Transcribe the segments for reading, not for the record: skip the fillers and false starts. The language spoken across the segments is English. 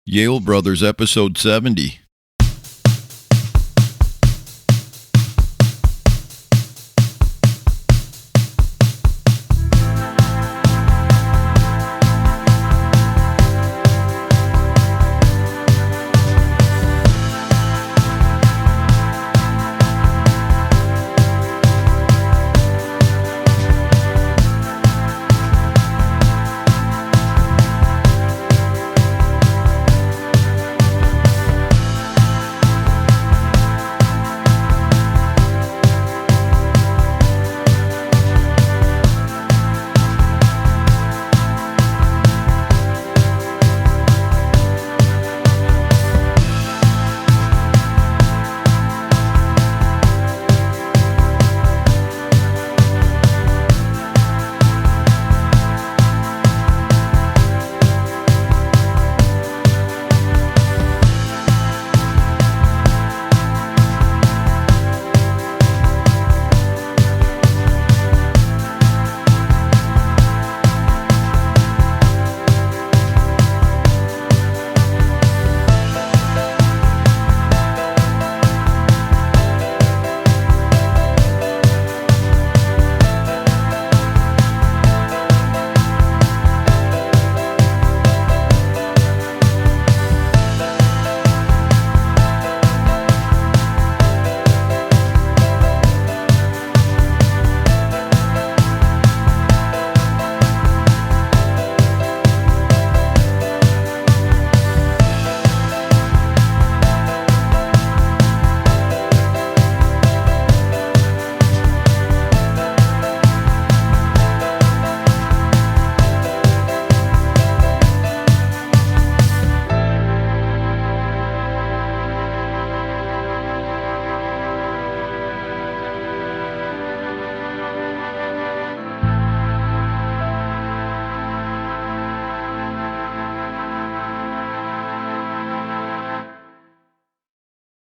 Yale Brothers, episode 70.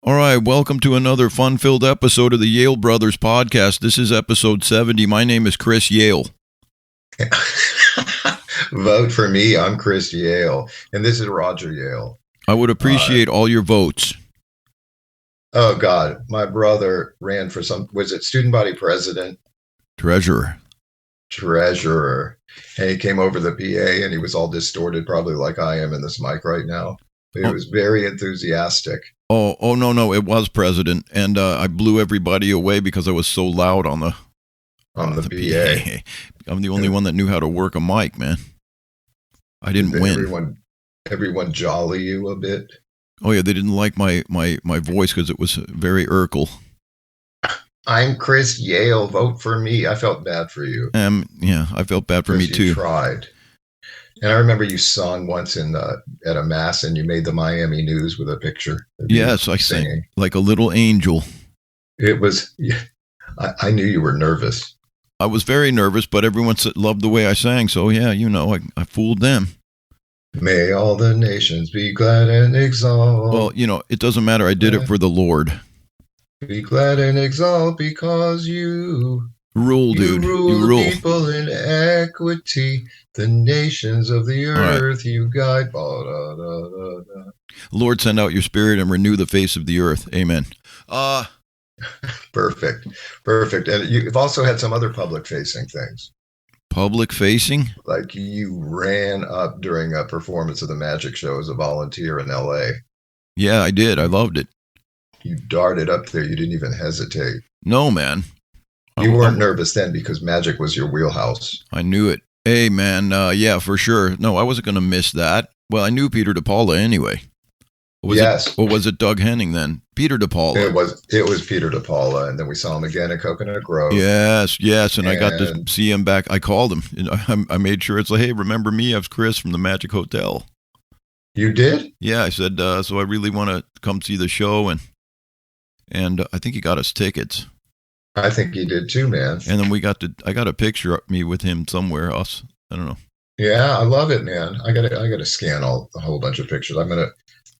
All right, welcome to another fun-filled episode of the Yale Brothers podcast. This is episode 70. My name is Chris Yale. Vote for me. I'm Chris Yale. And this is Roger Yale. I would appreciate all your votes. Oh, God. My brother ran for was it student body president? Treasurer. And he came over the PA and he was all distorted, probably like I am in this mic right now. He was very enthusiastic. Oh, no, it was president. And I blew everybody away because I was so loud on the PA. I'm the only one that knew how to work a mic, man. I didn't win. Everyone jolly you a bit. Oh, yeah, they didn't like my voice because it was very Urkel. I'm Chris Yale. Vote for me. I felt bad for you. Yeah, I felt bad for me too. You tried. And I remember you sung once at a mass, and you made the Miami News with a picture. Yes, I sang like a little angel. It was. I knew you were nervous. I was very nervous, but everyone loved the way I sang. So yeah, I fooled them. May all the nations be glad and exalt. Well, it doesn't matter. I did it for the Lord. Be glad and exalt because you rule, dude. You rule. People in equity, the nations of the earth, right. You guide. Lord, send out your spirit and renew the face of the earth. Amen. Perfect. And you've also had some other public-facing things. Public-facing? Like you ran up during a performance of the magic show as a volunteer in L.A. Yeah, I did. I loved it. You darted up there. You didn't even hesitate. No, man. You weren't nervous then because magic was your wheelhouse. I knew it. Hey, man, yeah, for sure. No, I wasn't going to miss that. Well, I knew Peter DePaula anyway. Or was it Doug Henning then? Peter DePaula. It was Peter DePaula, and then we saw him again at Coconut Grove. Yes, and I got to see him back. I called him. I made sure it's like, hey, remember me? I was Chris from the Magic Hotel. You did? Yeah, I said, so I really want to come see the show, and I think he got us tickets. I think he did too, man. And then I got a picture of me with him somewhere else. I don't know. Yeah, I love it, man. I got to scan a whole bunch of pictures. I'm going to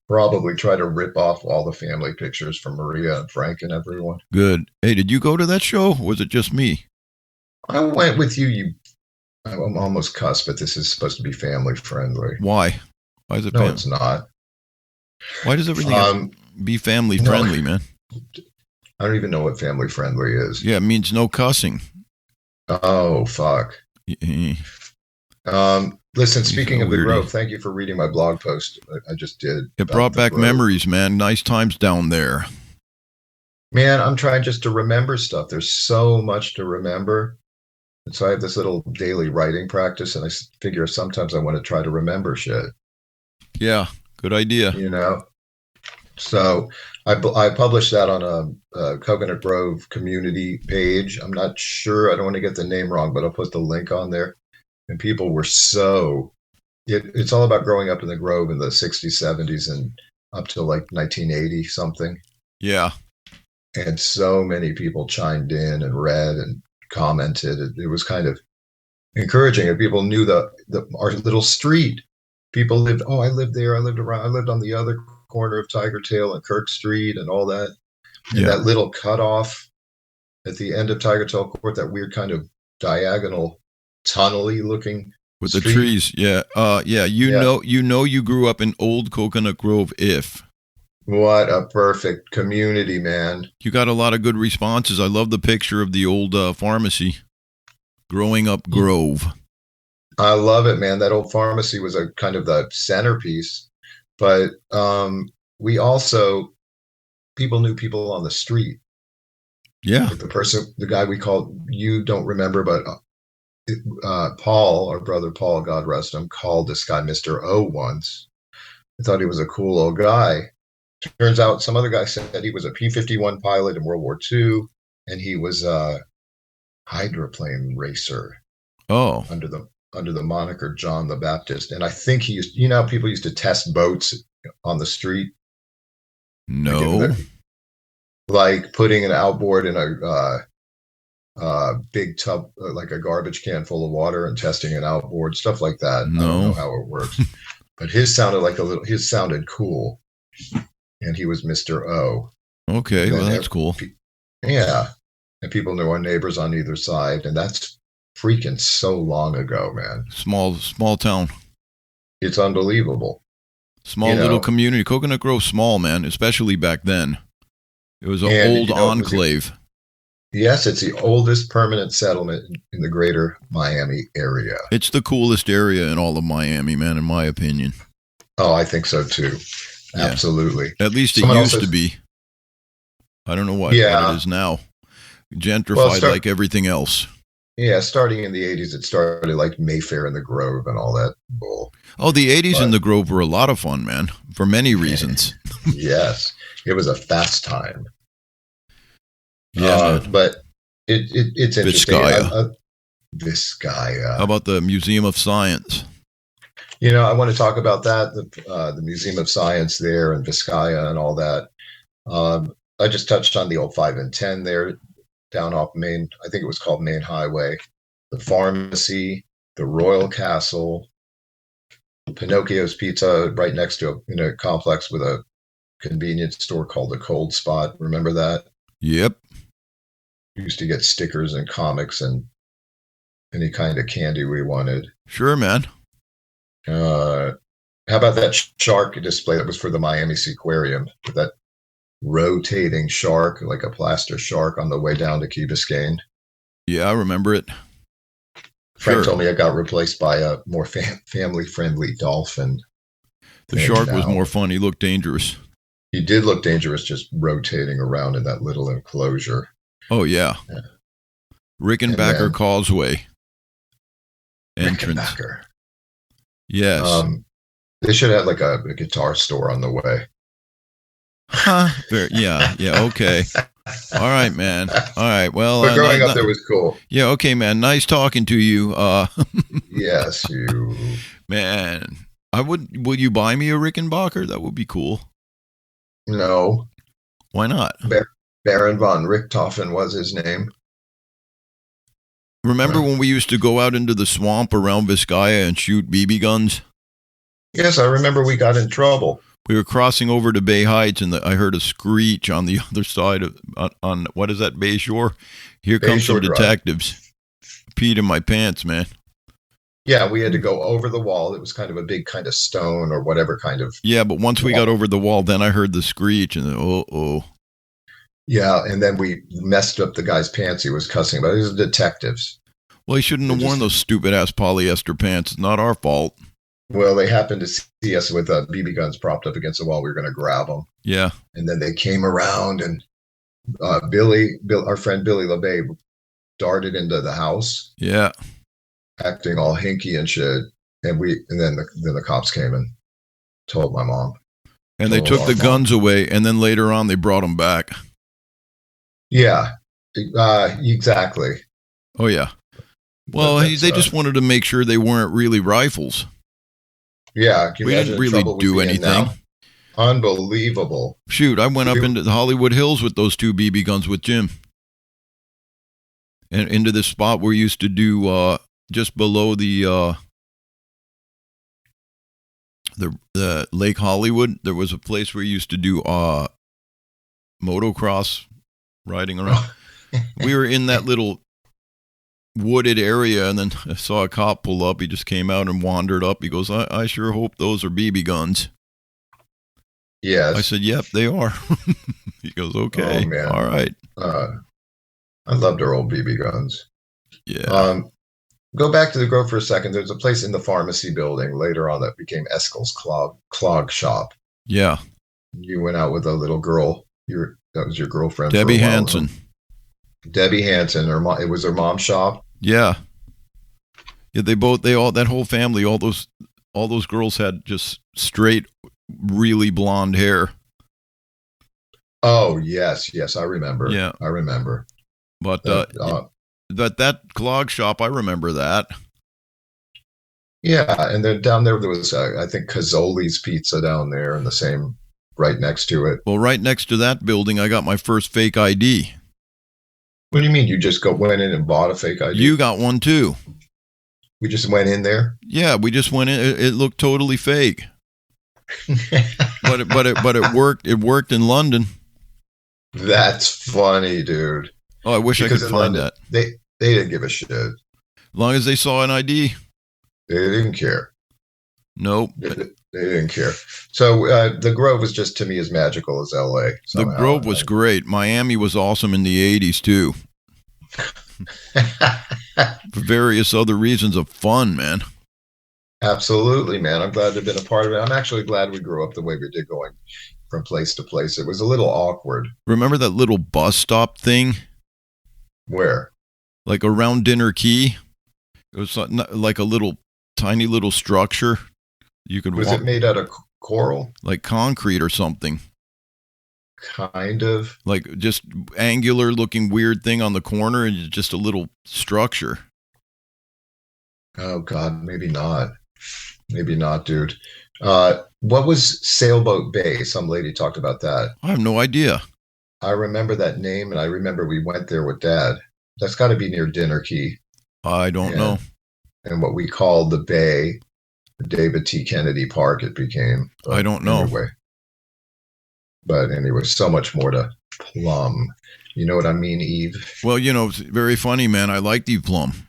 probably try to rip off all the family pictures from Maria and Frank and everyone. Good. Hey, did you go to that show? Or was it just me? I went with you. I'm almost cussed, but this is supposed to be family friendly. Why? Why is it? No, it's not. Why does everything have to be family friendly, man? I don't even know what family friendly is. Yeah, it means no cussing. Oh, fuck. Listen, speaking of the Grove, thank you for reading my blog post. I just did. It brought back memories, man. Nice times down there. Man, I'm trying just to remember stuff. There's so much to remember. And so I have this little daily writing practice, and I figure sometimes I want to try to remember shit. Yeah, good idea. You know? So I published that on a Coconut Grove community page. I'm not sure. I don't want to get the name wrong, but I'll put the link on there. And people were it's all about growing up in the Grove in the 60s, 70s, and up to like 1980 something. Yeah. And so many people chimed in and read and commented. It was kind of encouraging. And people knew our little street. People lived, I lived there. I lived on the other corner of Tiger Tail and Kirk Street and all that. And that little cutoff at the end of Tiger Tail Court, that weird kind of diagonal tunnel-y looking with street. The trees. You grew up in old Coconut Grove. What a perfect community, man. You got a lot of good responses. I love the picture of the old pharmacy. Growing up Grove. I love it, man. That old pharmacy was a kind of the centerpiece. But we also, people knew people on the street. Yeah. Like the guy we called, you don't remember, but Paul, our brother Paul, God rest him, called this guy Mr. O once. I thought he was a cool old guy. Turns out some other guy said he was a P-51 pilot in World War II, and he was a hydroplane racer. Oh. Under the moniker John the Baptist. And I think he used, people used to test boats on the street. No. Like putting an outboard in a big tub, like a garbage can full of water, and testing an outboard, stuff like that. No. I don't know how it works. But his sounded cool. And he was Mr. O. Okay, well, that's cool. Yeah. And people knew our neighbors on either side. And that's freaking so long ago, man. Small town. It's unbelievable. Small little community. Coconut Grove, small, man, especially back then. It was an old enclave. Yes, it's the oldest permanent settlement in the greater Miami area. It's the coolest area in all of Miami, man, in my opinion. Oh, I think so, too. Yeah. Absolutely. At least it used to be. I don't know what it is now. Gentrified like everything else. Yeah, starting in the 80s, it started like Mayfair and the Grove and all that bull. Oh, the 80s in the Grove were a lot of fun, man, for many reasons. Yes, it was a fast time. Yeah, but it's interesting. Vizcaya. How about the Museum of Science? I want to talk about that, the Museum of Science there and Vizcaya and all that. I just touched on the old 5 and 10 there, down off Main, I think it was called Main Highway, the pharmacy, the Royal Castle, Pinocchio's Pizza right next to in a complex with a convenience store called the Cold Spot. Remember that? Yep. We used to get stickers and comics and any kind of candy we wanted. Sure, man. How about that shark display that was for the Miami Seaquarium with that rotating shark, like a plaster shark on the way down to Key Biscayne? Yeah, I remember it. Frank told me it got replaced by a more family-friendly dolphin. The shark was more fun. He looked dangerous. He did look dangerous just rotating around in that little enclosure. Oh, yeah. Rickenbacker Causeway. Entrance. Rickenbacker. Yes. They should have like a guitar store on the way. Huh? Yeah, okay. All right, man. All right. Well, but growing up there was cool. Yeah, okay, man. Nice talking to you. Yes, you. Man, would you buy me a Rickenbacker? That would be cool. No. Why not? Baron von Richthofen was his name. Remember when we used to go out into the swamp around Vizcaya and shoot BB guns? Yes, I remember we got in trouble. We were crossing over to Bay Heights, and I heard a screech on the other side of on what is that, Bay Shore? Here comes some detectives. Peed in my pants, man. Yeah, we had to go over the wall. It was kind of a big kind of stone or whatever kind of. Yeah, but once we got over the wall, then I heard the screech and oh. Yeah, and then we messed up the guy's pants. He was cussing about. He was detectives. Well, he shouldn't have worn those stupid ass polyester pants. It's not our fault. Well, they happened to see us with BB guns propped up against the wall. We were going to grab them. Yeah. And then they came around, and our friend Billy LeBay, darted into the house. Yeah. Acting all hinky and shit. And then the cops came and told my mom. And they took the guns away, and then later on they brought them back. Yeah. Exactly. Oh yeah. Well, they just wanted to make sure they weren't really rifles. Yeah. We didn't really do anything. Unbelievable. Shoot, I went up into the Hollywood Hills with those 2 BB guns with Jim. And into this spot we used to do just below the Lake Hollywood. There was a place where we used to do motocross riding around. We were in that little wooded area, and then I saw a cop pull up. He just came out and wandered up. He goes, I sure hope those are BB guns. Yes. I said, yep, they are. He goes, okay, all right. I loved our old BB guns. Yeah. Go back to the Grove for a second. There's a place in the pharmacy building later on that became Eskil's Clog shop. Yeah. You went out with a little girl. That was your girlfriend. Debbie Hansen. Debbie Hansen. It was her mom's shop. Yeah. Yeah. That whole family, all those girls had just straight, really blonde hair. Oh yes, I remember. Yeah, I remember. But that Clog shop, I remember that. Yeah, and then down there was I think Cozzolli's Pizza down there, and the same right next to it. Well, right next to that building, I got my first fake ID. What do you mean? You just went in and bought a fake ID? You got one too. We just went in there. Yeah, we just went in. It looked totally fake. but it worked. It worked in London. That's funny, dude. Oh, I wish I could find London, that. They didn't give a shit. As long as they saw an ID. They didn't care. Nope. They didn't care. So the Grove was just, to me, as magical as LA. Somehow. The Grove was great. Miami was awesome in the 80s, too. For various other reasons of fun, man. Absolutely, man. I'm glad to have been a part of it. I'm actually glad we grew up the way we did, going from place to place. It was a little awkward. Remember that little bus stop thing? Where? Like around Dinner Key. It was like a little tiny little structure. You could Was it made out of coral? Like concrete or something. Kind of. Like just angular looking weird thing on the corner, and just a little structure. Oh God, maybe not. Maybe not, dude. What was Sailboat Bay? Some lady talked about that. I have no idea. I remember that name, and I remember we went there with Dad. That's got to be near Dinner Key. I don't know. And what we called the Bay, David T. Kennedy Park, it became. I don't know. Anyway. But anyway, so much more to Plum. You know what I mean, Eve? Well, it's very funny, man. I liked Eve Plum.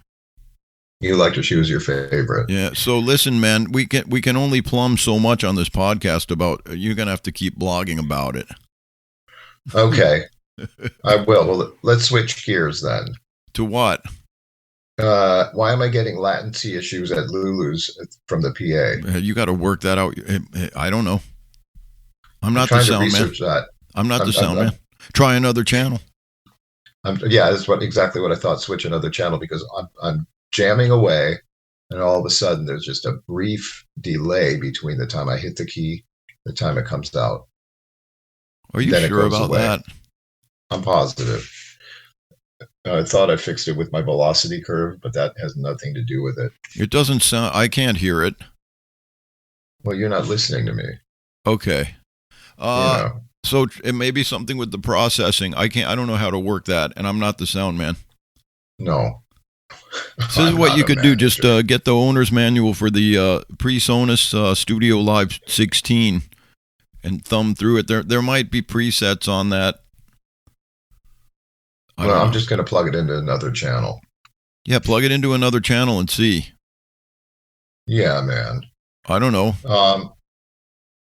You liked her. She was your favorite. Yeah. So listen, man, we can only plumb so much on this podcast about. You're gonna have to keep blogging about it. Okay, I will. Well, let's switch gears then. To what? Why am I getting latency issues at Lulu's from the PA? You got to work that out. I don't know. I'm not the sound man. That. I'm not the sound man. Try another channel. Yeah, that's exactly what I thought. Switch another channel, because I'm jamming away, and all of a sudden there's just a brief delay between the time I hit the key, the time it comes out. Are you sure about that? I'm positive. I thought I fixed it with my velocity curve, but that has nothing to do with it. It doesn't sound. I can't hear it. Well, you're not listening to me. Okay. So it may be something with the processing. I don't know how to work that, and I'm not the sound man. No. So this is what you could do. Just get the owner's manual for the PreSonus StudioLive 16 and thumb through it. There might be presets on that. I'm just going to plug it into another channel. Yeah, plug it into another channel and see. Yeah, man. I don't know.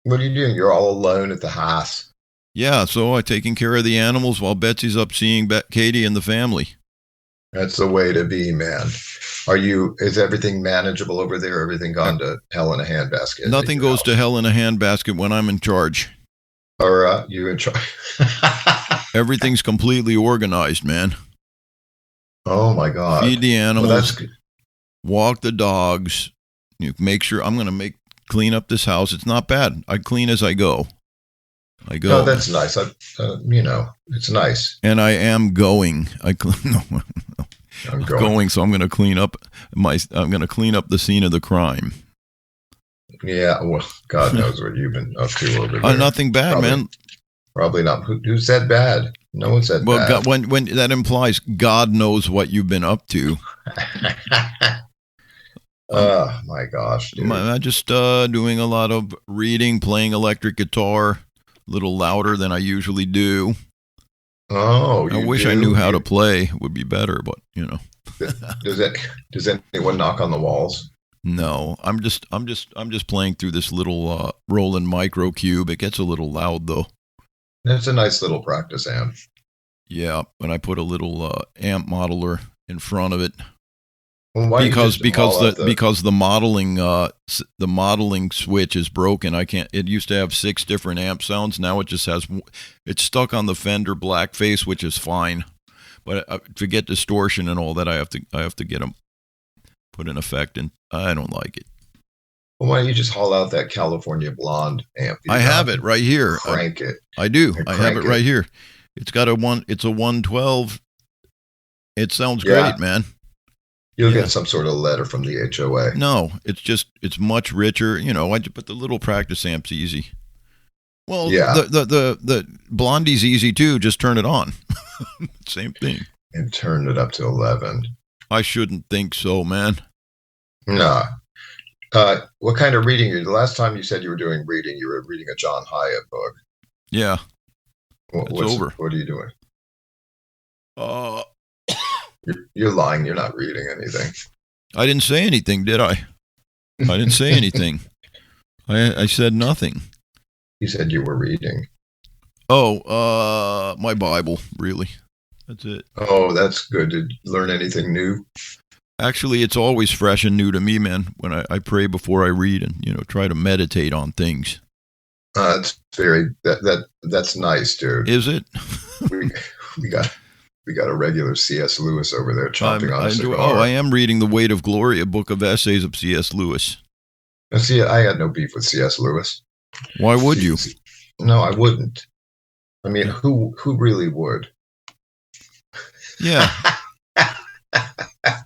What are you doing? You're all alone at the house. Yeah, so I'm taking care of the animals while Betsy's up seeing Katie and the family. That's the way to be, man. Is everything manageable over there? Everything gone to hell in a handbasket? Nothing goes to hell in a handbasket when I'm in charge. Or you in charge? Everything's completely organized, man. Oh my God. Feed the animals. Well, that's good. Walk the dogs. You make sure I'm going to clean up this house. It's not bad. I clean as I go. No, that's nice. It's nice. And I am going. I'm going. So I'm going to clean up I'm going to clean up the scene of the crime. Yeah. Well, God knows what you've been up to over there. Nothing bad, man. Probably not. Who said bad? No one said bad. Well, God, when that implies God knows what you've been up to. Oh my gosh, dude. I'm just doing a lot of reading, playing electric guitar, a little louder than I usually do. Oh, I wish I knew how to play. It would be better, but Does anyone knock on the walls? No, I'm just playing through this little Roland Micro Cube. It gets a little loud though. It's a nice little practice amp. Yeah, and I put a little amp modeler in front of it. Well, because the modeling switch is broken. I can't. It used to have 6 different amp sounds. Now it just has. It's stuck on the Fender Blackface, which is fine. But to get distortion and all that, I have to get them put an effect in. I don't like it. Well, why don't you just haul out that California Blonde amp? I have it right here. Crank it. I do. I have it right here. It's got it's a 112. It sounds great, man. You'll get some sort of letter from the HOA. No, it's much richer. But the little practice amp's easy. Well, yeah. The Blondie's easy too. Just turn it on. Same thing. And turn it up to 11. I shouldn't think so, man. No. What kind of reading? The last time you said you were doing reading, you were reading a John Hyatt book. Yeah. It's over. What are you doing? You're lying. You're not reading anything. I didn't say anything, did I? I didn't say anything. I said nothing. You said you were reading. Oh, my Bible, really. That's it. Oh, that's good. Did you learn anything new? Actually, it's always fresh and new to me, man. When I pray before I read and, try to meditate on things. That's that's nice, dude. Is it? we got a regular C.S. Lewis over there chomping on a cigar. I am reading The Weight of Glory, a book of essays of C.S. Lewis. See, I had no beef with C.S. Lewis. Why would you? No, I wouldn't. I mean, who really would? Yeah.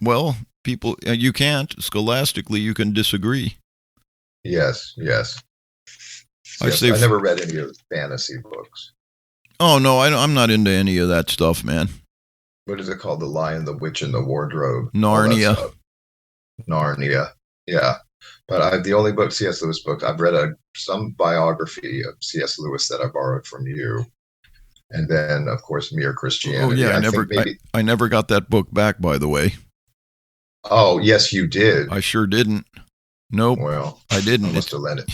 Well, people, you can't. Scholastically, you can disagree. Yes. I never read any of his fantasy books. Oh, no, I'm not into any of that stuff, man. What is it called? The Lion, the Witch, and the Wardrobe. Narnia. Narnia, yeah. But the only book, C.S. Lewis book, I've read some biography of C.S. Lewis that I borrowed from you. And then, of course, Mere Christianity. Oh, yeah, I never got that book back, by the way. Oh, yes, you did. I sure didn't. Nope. Well, I didn't. I must have lent it.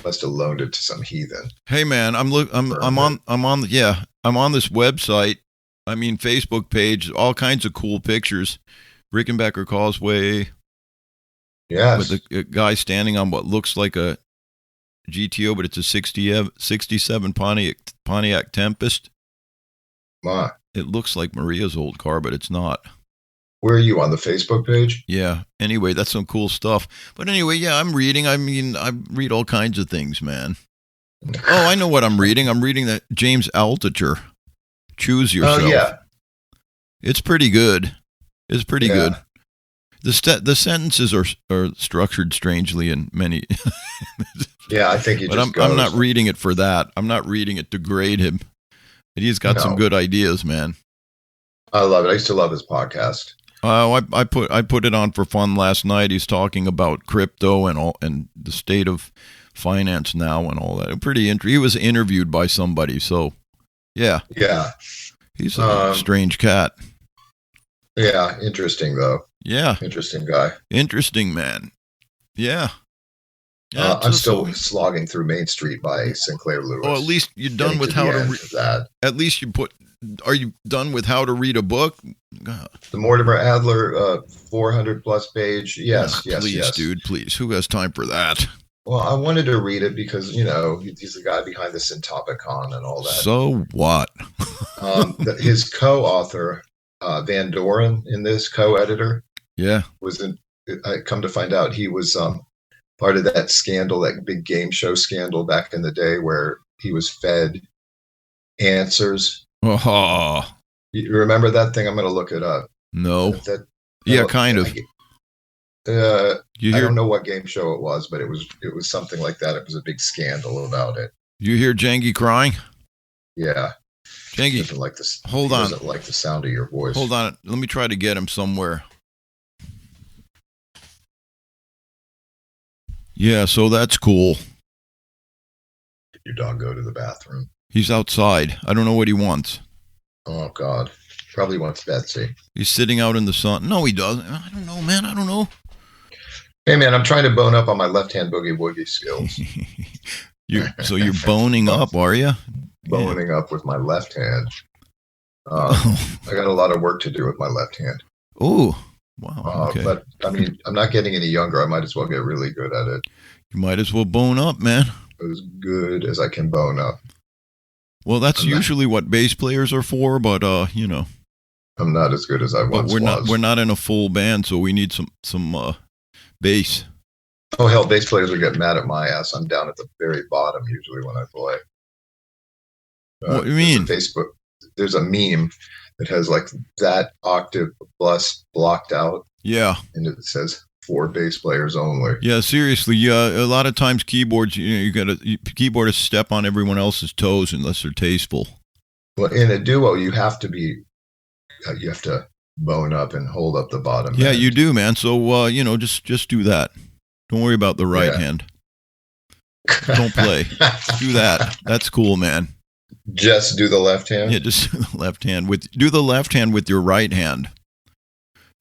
Must have loaned it to some heathen. Hey, man, I'm on this website. I mean, Facebook page, all kinds of cool pictures. Rickenbacker Causeway. Yes. With a guy standing on what looks like a GTO, but it's a 67 Pontiac Tempest. My. It looks like Maria's old car, but it's not. Where are you, on the Facebook page? Yeah. Anyway, that's some cool stuff. But anyway, yeah, I'm reading. I mean, I read all kinds of things, man. Oh, I know what I'm reading. I'm reading that James Altucher, Choose Yourself. Oh, yeah. It's pretty good. It's pretty good. The sentences are structured strangely in many. Yeah, I think I'm not reading it for that. I'm not reading it to grade him. And he's got some good ideas, man. I love it. I used to love his podcast. I put it on for fun last night. He's talking about crypto and the state of finance now and all that. Pretty interesting. He was interviewed by somebody, so yeah. Yeah. He's a strange cat. Yeah, interesting though. Yeah. Interesting guy. Interesting man. Yeah. Yeah, I'm still slogging through Main Street by Sinclair Lewis. Oh, at least you're done with how to read that. At least you put. Are you done with how to read a book? God. The Mortimer Adler 400 plus page. Yes, please, dude, please. Who has time for that? Well, I wanted to read it because, you know, he's the guy behind the Syntopicon and all that. So what? His co-author, Van Doren, in this co-editor, was in. I come to find out he was part of that scandal, that big game show scandal back in the day, where he was fed answers. Oh, you remember that thing? I'm going to look it up. No. Kind of. I don't know what game show it was, but it was something like that. It was a big scandal about it. You hear Jangy crying? Yeah. Jangy doesn't like this. Hold on. Doesn't like the sound of your voice. Hold on. Let me try to get him somewhere. Yeah, so that's cool. Did your dog go to the bathroom? He's outside. I don't know what he wants. Oh, God. Probably wants Betsy. He's sitting out in the sun. No, he doesn't. I don't know, man. I don't know. Hey, man, I'm trying to bone up on my left-hand boogie woogie skills. So you're boning up, are you? Boning up with my left hand. I got a lot of work to do with my left hand. Oh, wow. Okay. But, I mean, I'm not getting any younger. I might as well get really good at it. You might as well bone up, man. As good as I can bone up. Well, that's usually what bass players are for, but, you know. I'm not as good as I once was. We're not in a full band, so we need some bass. Oh, hell, bass players will get mad at my ass. I'm down at the very bottom usually when I play. What do you mean? There's a meme that has like that octave plus blocked out. Yeah. And it says for bass players only. Yeah, seriously. A lot of times keyboards, keyboardists step on everyone else's toes unless they're tasteful. Well, in a duo, you have to bone up and hold up the bottom. Yeah, you do, man. So, just do that. Don't worry about the right hand. Don't play. Do that. That's cool, man. Just do the left hand? Yeah, just do the left hand. Do the left hand with your right hand.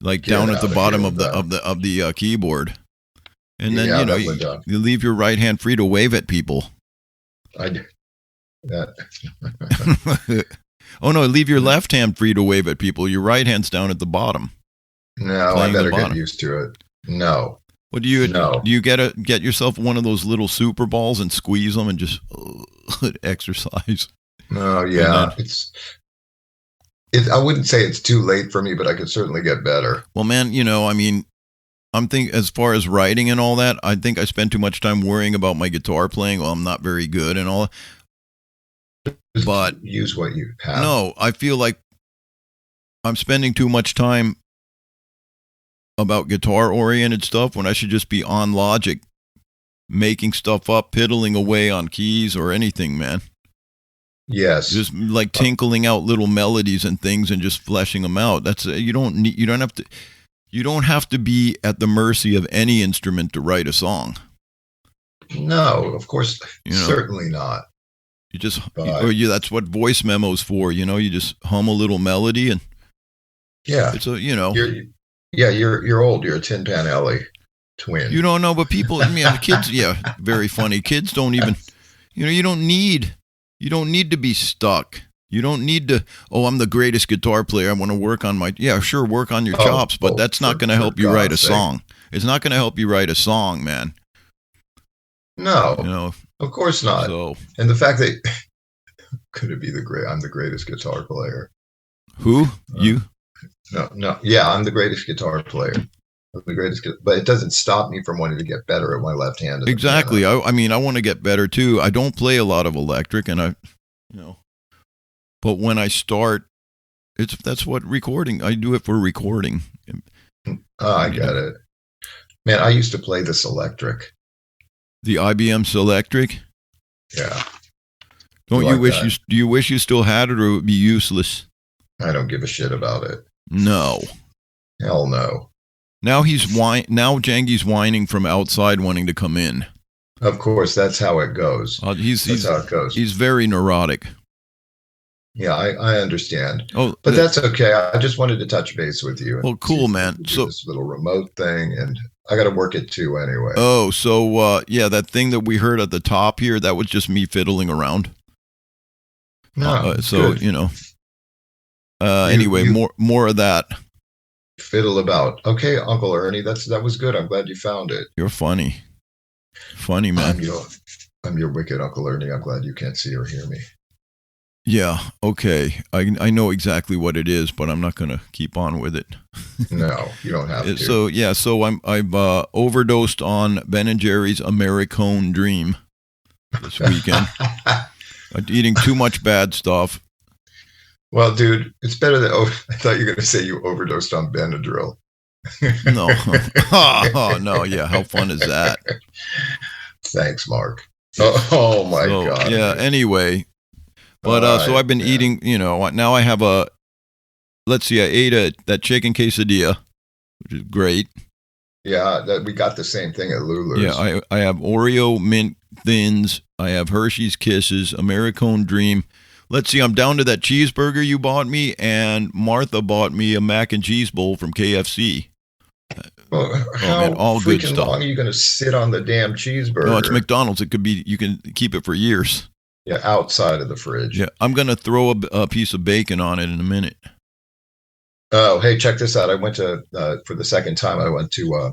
Like down at the bottom of the keyboard. And then, you leave your right hand free to wave at people. I do. That. Oh, no, leave your left hand free to wave at people. Your right hand's down at the bottom. No, I better get used to it. No. What do you get yourself one of those little super balls and squeeze them and just exercise? Oh, yeah. I wouldn't say it's too late for me, but I could certainly get better. Well, man, I'm thinking as far as writing and all that, I think I spend too much time worrying about my guitar playing. Well, I'm not very good and all that. But use what you have. No, I feel like I'm spending too much time about guitar-oriented stuff when I should just be on Logic, making stuff up, piddling away on keys or anything, man. Yes. Just like tinkling out little melodies and things and just fleshing them out. That's you don't have to be at the mercy of any instrument to write a song. No, of course, certainly not. You just, that's what voice memo's for. You just hum a little melody and it's You're old. You're a Tin Pan Alley twin. You don't know, but people, kids, very funny. Kids don't even, you don't need to be stuck. You don't need to, I'm the greatest guitar player. I want to work on work on your chops, but that's not going to help you write a song. It's not going to help you write a song, man. No, of course not. So, and the fact that could it be I'm the greatest guitar player. Who? You? No. Yeah, I'm the greatest guitar player. I'm the greatest, but it doesn't stop me from wanting to get better at my left hand. Exactly. I want to get better too. I don't play a lot of electric, and but when I start, that's what recording. I do it for recording. Oh, I get it, man. I used to play the Selectric. The IBM Selectric? Yeah. Do you wish you still had it, or it would be useless? I don't give a shit about it. No. Hell no. Now Jangy's whining from outside wanting to come in. Of course, that's how it goes. That's how it goes. He's very neurotic. Yeah, I understand. Oh, but that's okay. I just wanted to touch base with you. Well, cool, man. So this little remote thing, and I got to work it too anyway. Oh, so yeah, that thing that we heard at the top here, that was just me fiddling around. No, so good. you know. Anyway, more of that. Fiddle about. Okay, Uncle Ernie, that was good. I'm glad you found it. You're funny, man. I'm your wicked Uncle Ernie. I'm glad you can't see or hear me. Yeah, okay. I know exactly what it is, but I'm not going to keep on with it. No, you don't have to. So I've overdosed on Ben and Jerry's Americone Dream this weekend. Eating too much bad stuff. Well, dude, it's better than. I thought you were going to say you overdosed on Benadryl. No. Oh, no, yeah. How fun is that? Thanks, Mark. Oh my God. Yeah, anyway. But so I've been eating, now I have let's see, I ate that chicken quesadilla, which is great. Yeah, we got the same thing at Lulu's. Yeah, I have Oreo Mint Thins. I have Hershey's Kisses, Americone Dream. Let's see, I'm down to that cheeseburger you bought me, and Martha bought me a mac and cheese bowl from KFC. Well, how good stuff. Long are you going to sit on the damn cheeseburger? No, it's McDonald's. It could be, you can keep it for years. Yeah, outside of the fridge. Yeah, I'm going to throw a piece of bacon on it in a minute. Oh, hey, check this out. I went to, for the second time, I went to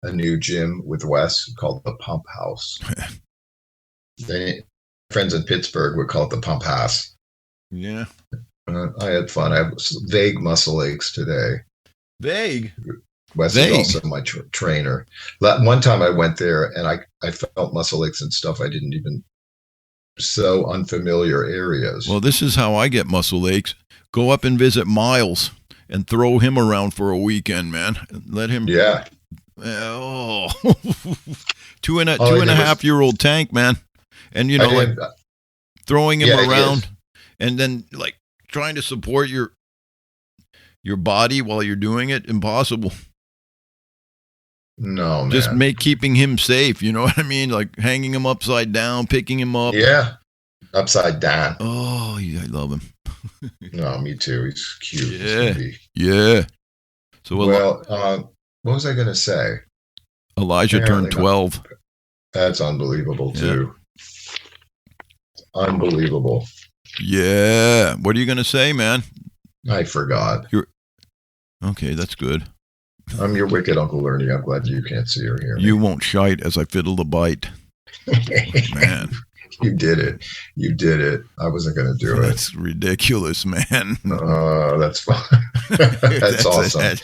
a new gym with Wes called the Pump House. Friends in Pittsburgh would call it the Pump House. Yeah. I had fun. I have vague muscle aches today. Vague? Wes is also my trainer. One time I went there and I felt muscle aches and stuff I didn't even, so unfamiliar areas. Well, this is how I get muscle aches. Go up and visit Miles and throw him around for a weekend, man. Let him. Yeah. Oh. two and a half year old tank, man. And, throwing him around and then, trying to support your body while you're doing it, impossible. No, man. Just keeping him safe, you know what I mean? Like hanging him upside down, picking him up. Yeah. Upside down. Oh, yeah, I love him. No, me too. He's cute. Yeah. Yeah. So, what was I going to say? Elijah turned 12. That's unbelievable, too. Unbelievable. Yeah. What are you going to say, man? I forgot. Okay, that's good. I'm your wicked Uncle Ernie. I'm glad you can't see or hear me. You won't shite as I fiddle the bite. Man. You did it. You did it. I wasn't going to do it. That's ridiculous, man. That's fun. That's awesome.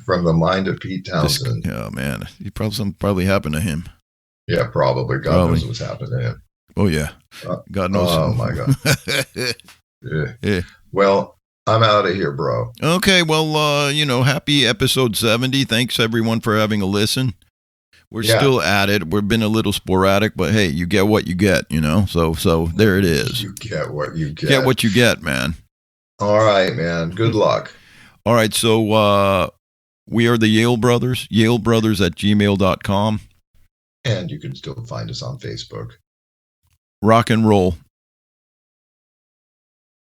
From the mind of Pete Townsend. Oh, man. Something probably happened to him. Yeah, probably. God knows what's happened to him. Oh, yeah. God knows. Oh, my God. Yeah. Well, I'm out of here, bro. Okay, well, happy episode 70. Thanks, everyone, for having a listen. We're still at it. We've been a little sporadic, but hey, you get what you get, So there it is. You get what you get. Get what you get, man. All right, man. Good luck. All right, so we are the Yale Brothers, yalebrothers@gmail.com. And you can still find us on Facebook. Rock and roll.